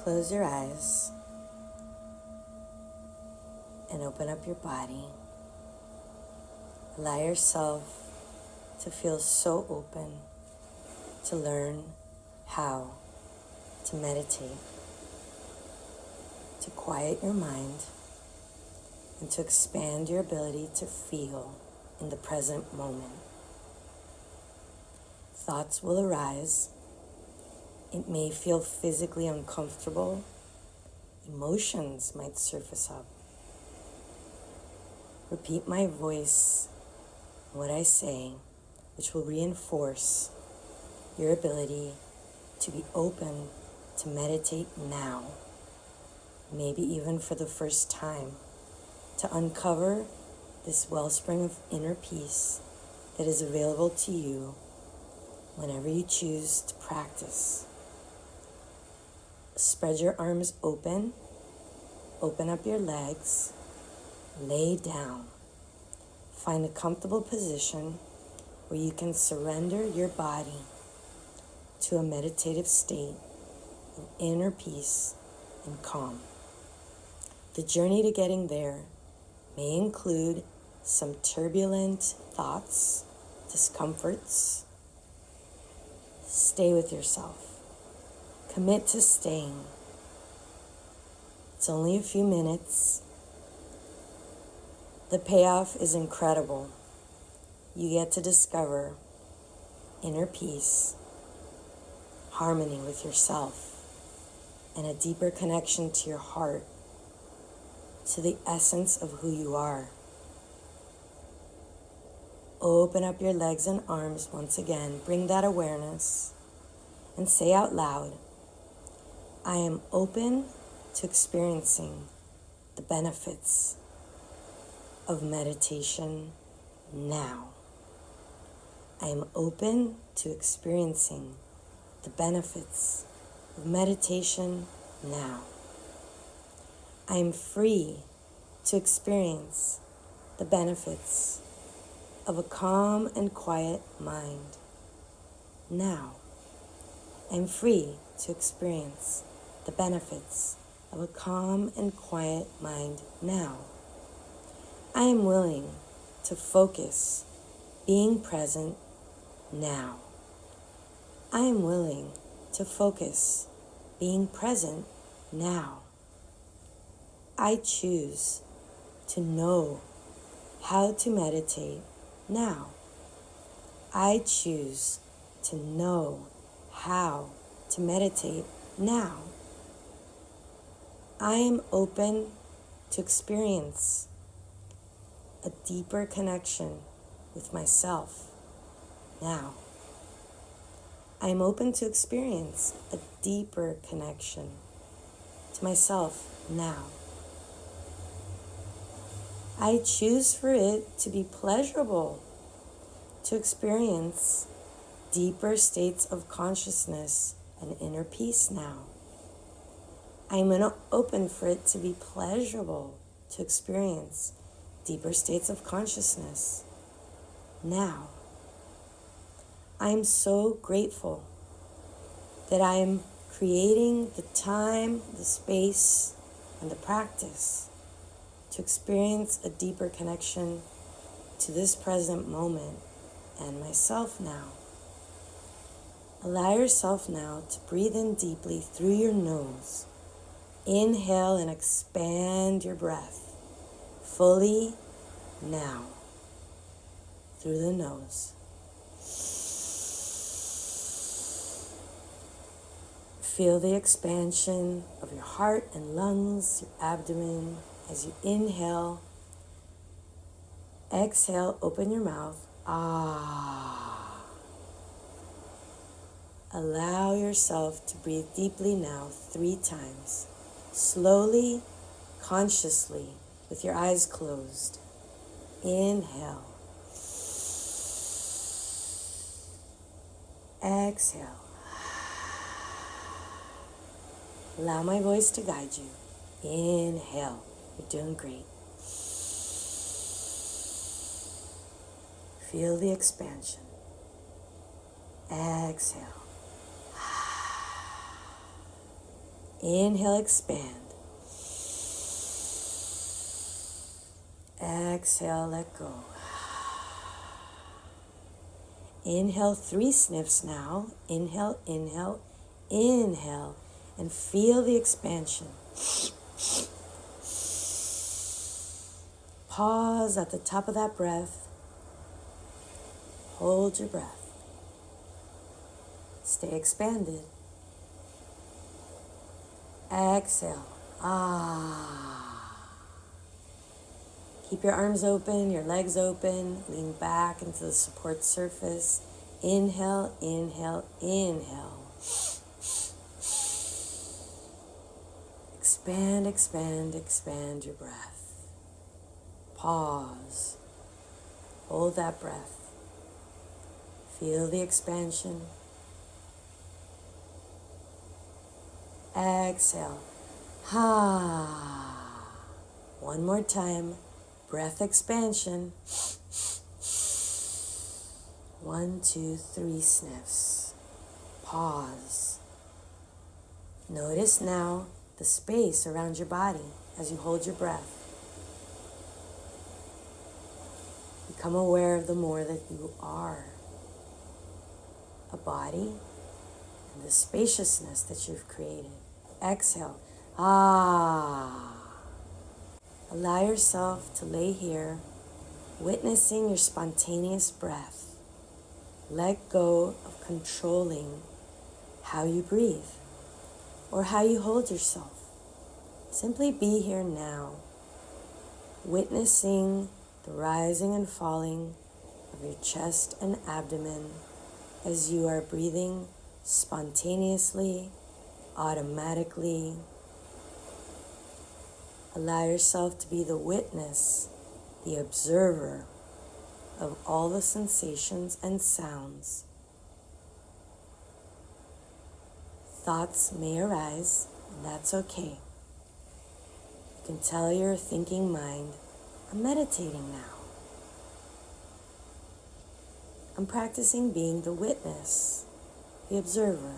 Close your eyes and open up your body. Allow yourself to feel so open to learn how to meditate, to quiet your mind, and to expand your ability to feel in the present moment. Thoughts will arise. It may feel physically uncomfortable. Emotions might surface up. Repeat my voice, what I say, which will reinforce your ability to be open to meditate now, maybe even for the first time, to uncover this wellspring of inner peace that is available to you whenever you choose to practice. Spread your arms open up your legs, lay down. Find a comfortable position where you can surrender your body to a meditative state of inner peace and calm. The journey to getting there may include some turbulent thoughts, discomforts. Stay with yourself. Commit to staying. It's only a few minutes. The payoff is incredible. You get to discover inner peace, harmony with yourself, and a deeper connection to your heart, to the essence of who you are. Open up your legs and arms once again. Bring that awareness and say out loud, I am open to experiencing the benefits of meditation now. I am open to experiencing the benefits of meditation now. I am free to experience the benefits of a calm and quiet mind now. I am free to experience the benefits of a calm and quiet mind now. I am willing to focus being present now. I am willing to focus being present now. I choose to know how to meditate now. I choose to know how to meditate now. I am open to experience a deeper connection with myself now. I am open to experience a deeper connection to myself now. I choose for it to be pleasurable to experience deeper states of consciousness and inner peace now. I am open for it to be pleasurable to experience deeper states of consciousness now. I am so grateful that I am creating the time, the space, and the practice to experience a deeper connection to this present moment and myself now. Allow yourself now to breathe in deeply through your nose. Inhale and expand your breath fully now through the nose. Feel the expansion of your heart and lungs, your abdomen. As you inhale, exhale, open your mouth. Ah. Allow yourself to breathe deeply now 3 times. Slowly, consciously, with your eyes closed. Inhale. Exhale. Allow my voice to guide you. Inhale. You're doing great. Feel the expansion. Exhale. Inhale, expand. Exhale, let go. Inhale, 3 sniffs now. Inhale, inhale, inhale, and feel the expansion. Pause at the top of that breath. Hold your breath. Stay expanded. Exhale. Keep your arms open, your legs open. Lean back into the support surface. Inhale, inhale, inhale. Expand, expand, expand your breath. Pause. Hold that breath. Feel the expansion. Exhale. One more time. Breath expansion. 1, 2, 3 sniffs. Pause. Notice now the space around your body as you hold your breath. Become aware of the more that you are a body and the spaciousness that you've created. Exhale. Allow yourself to lay here, witnessing your spontaneous breath. Let go of controlling how you breathe or how you hold yourself. Simply be here now, witnessing the rising and falling of your chest and abdomen as you are breathing spontaneously, automatically. Allow yourself to be the witness, the observer of all the sensations and sounds. Thoughts may arise, and that's okay. You can tell your thinking mind, I'm meditating now. I'm practicing being the witness, the observer.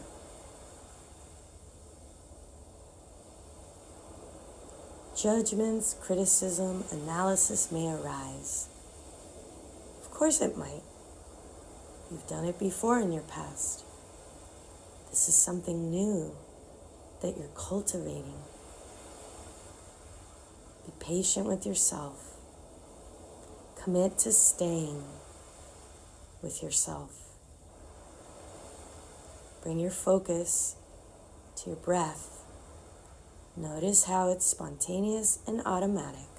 Judgments, criticism, analysis may arise. Of course it might. You've done it before in your past. This is something new that you're cultivating. Be patient with yourself. Commit to staying with yourself. Bring your focus to your breath. Notice how it's spontaneous and automatic.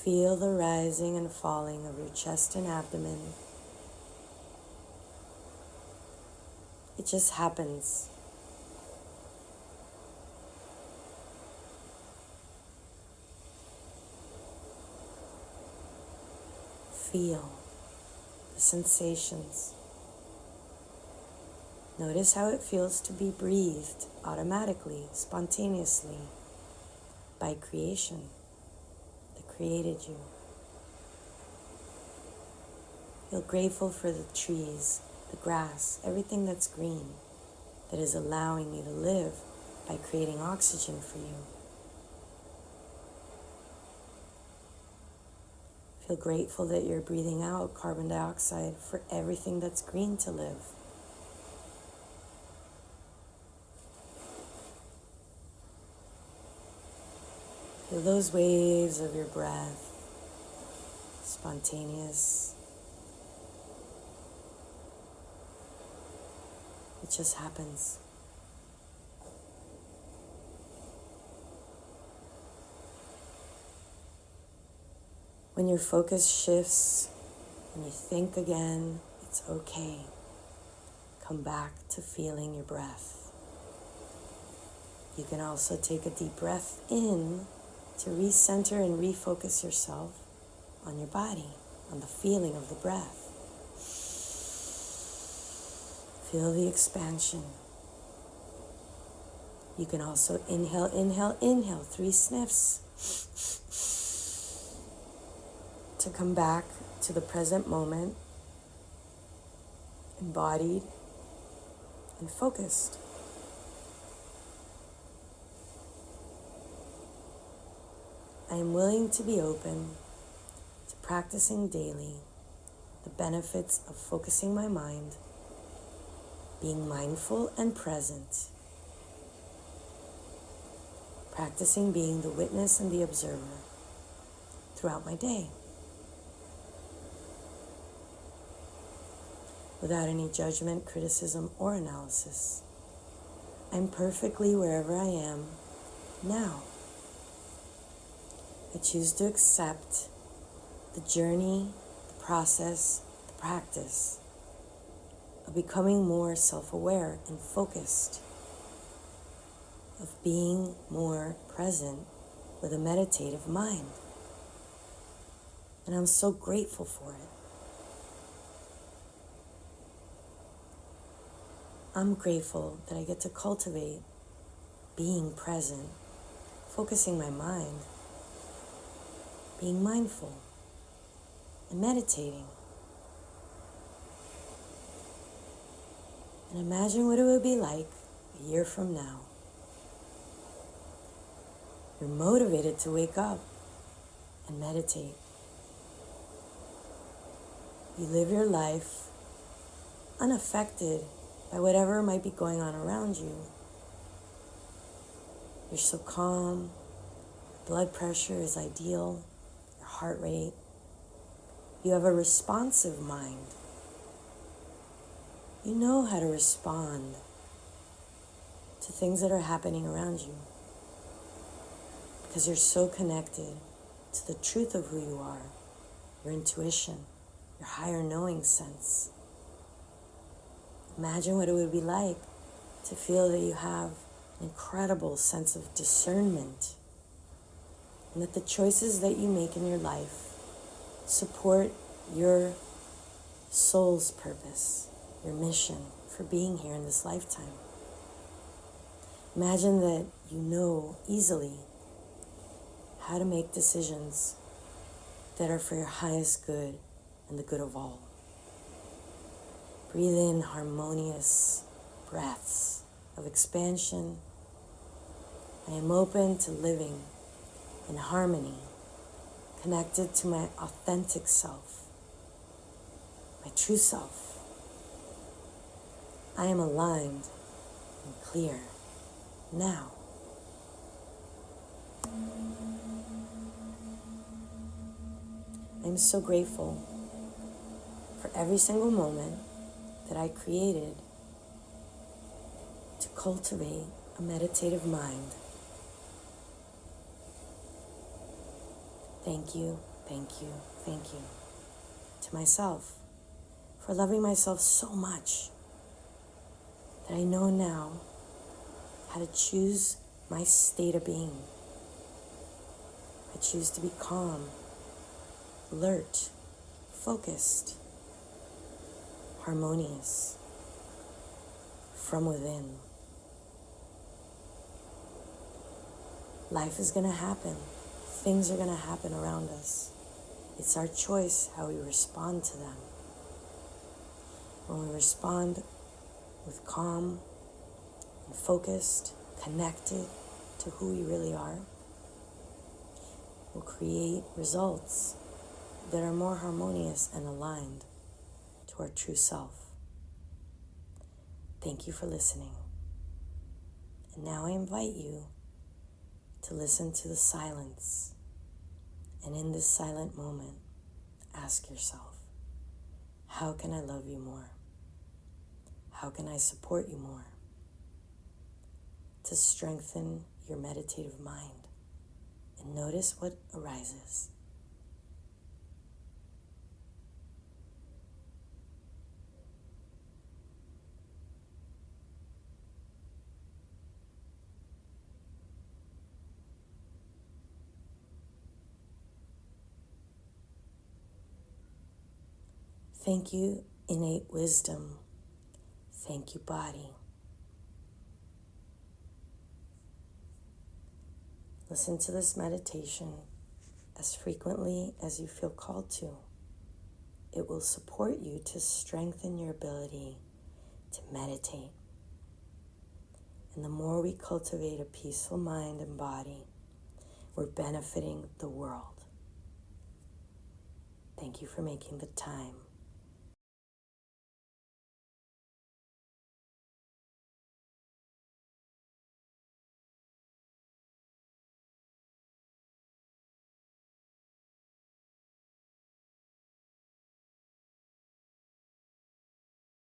Feel the rising and falling of your chest and abdomen. It just happens. Feel the sensations. Notice how it feels to be breathed automatically, spontaneously, by creation that created you. Feel grateful for the trees, the grass, everything that's green, that is allowing you to live by creating oxygen for you. Feel grateful that you're breathing out carbon dioxide for everything that's green to live. Feel those waves of your breath, spontaneous. It just happens. When your focus shifts and you think again, it's okay. Come back to feeling your breath. You can also take a deep breath in to recenter and refocus yourself on your body, on the feeling of the breath. Feel the expansion. You can also inhale, inhale, inhale, 3 sniffs to come back to the present moment embodied, and focused. I am willing to be open to practicing daily the benefits of focusing my mind, being mindful and present, practicing being the witness and the observer throughout my day, without any judgment, criticism, or analysis. I'm perfectly wherever I am now. I choose to accept the journey, the process, the practice of becoming more self-aware and focused, of being more present with a meditative mind. And I'm so grateful for it. I'm grateful that I get to cultivate being present, focusing my mind, being mindful, and meditating. And imagine what it would be like a year from now. You're motivated to wake up and meditate. You live your life unaffected by whatever might be going on around you. You're so calm, blood pressure is ideal, your heart rate. You have a responsive mind. You know how to respond to things that are happening around you because you're so connected to the truth of who you are, your intuition, your higher knowing sense. Imagine what it would be like to feel that you have an incredible sense of discernment and that the choices that you make in your life support your soul's purpose, your mission for being here in this lifetime. Imagine that you know easily how to make decisions that are for your highest good and the good of all. Breathe in harmonious breaths of expansion. I am open to living in harmony, connected to my authentic self, my true self. I am aligned and clear now. I'm so grateful for every single moment that I created to cultivate a meditative mind. Thank you, thank you, thank you to myself for loving myself so much that I know now how to choose my state of being. I choose to be calm, alert, focused, harmonious, from within. Life is going to happen. Things are going to happen around us. It's our choice how we respond to them. When we respond with calm and focused, connected to who we really are, we'll create results that are more harmonious and aligned to our true self. Thank you for listening. And now I invite you to listen to the silence. And in this silent moment, ask yourself, how can I love you more? How can I support you more? To strengthen your meditative mind and notice what arises. Thank you, innate wisdom. Thank you, body. Listen to this meditation as frequently as you feel called to. it will support you to strengthen your ability to meditate. And the more we cultivate a peaceful mind and body, we're benefiting the world. Thank you for making the time.